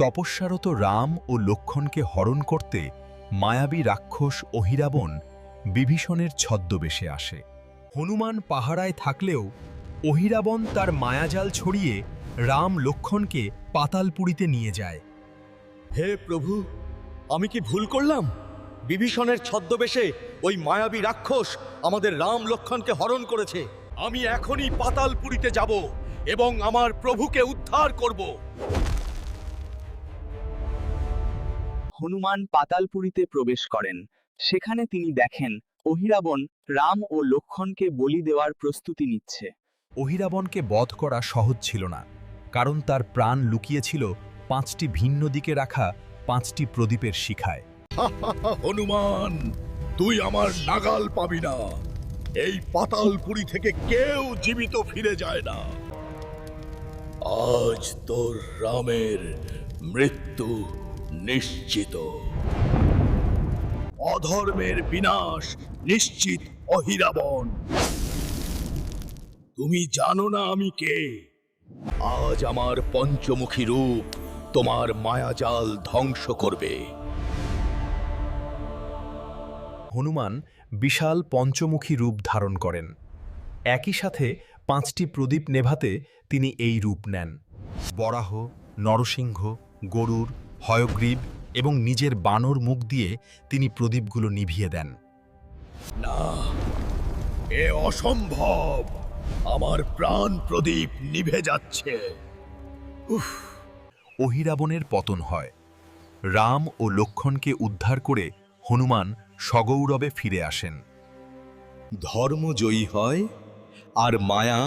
তপস্যারত রাম ও লক্ষ্মণকে হরণ করতে মায়াবী রাক্ষস অহিরাবণ বিভীষণের ছদ্মবেশে আসে। হনুমান পাহারায় থাকলেও অহিরাবণ তার মায়াজাল ছড়িয়ে রাম লক্ষ্মণকে পাতালপুরীতে নিয়ে যায়। হে প্রভু, আমি কি ভুল করলাম? বিভীষণের ছদ্মবেশে ওই মায়াবী রাক্ষস আমাদের রাম লক্ষ্মণকে হরণ করেছে। আমি এখনই পাতালপুরীতে যাব এবং আমার প্রভুকে উদ্ধার করব। হনুমান পাতালপুরীতে প্রবেশ করেন। সেখানে তিনি দেখেন অহিরাবণ রাম ও লক্ষ্মণকে বলি দেওয়ার প্রস্তুতি নিচ্ছে। অহিরাবণকে বধ করা সহজ ছিল না, কারণ তার প্রাণ লুকিয়েছিল 5টি ভিন্ন দিকে রাখা 5টি প্রদীপের শিখায়। হনুমান, তুই আমার নাগাল পাবি না। এই পাতালপুরী থেকে কেউ জীবিত ফিরে যায় না। আজ তোর রামের মৃত্যু নিশ্চিত। অধর্মের বিনাশ নিশ্চিত। অহিরাবণ, তুমি জানো না আমি কে? আজ আমার পঞ্চমুখী রূপ তোমার মায়াজাল ধ্বংস করবে। হনুমান বিশাল পঞ্চমুখী রূপ ধারণ করেন। একই সাথে 5টি প্রদীপ নেভাতে তিনি এই রূপ নেন। বরাহ, নরসিংহ, গরুর, হয়গ্রীব এবং নিজের বানর মুখ দিয়ে তিনি প্রদীপগুলো নিভিয়ে দেন। না, এ অসম্ভব। আমার প্রাণ প্রদীপ নিভে যাচ্ছে। অহিরাবণের পতন হয়। রাম ও লক্ষ্মণকে উদ্ধার করে হনুমান সগৌরবে ফিরে আসেন। ধর্ম জয়ী হয় আর মায়া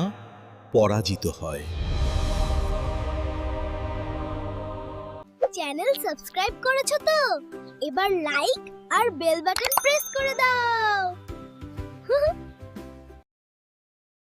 পরাজিত হয়। চ্যানেল সাবস্ক্রাইব করেছো তো? এবার লাইক আর বেল বাটন প্রেস করে দাও।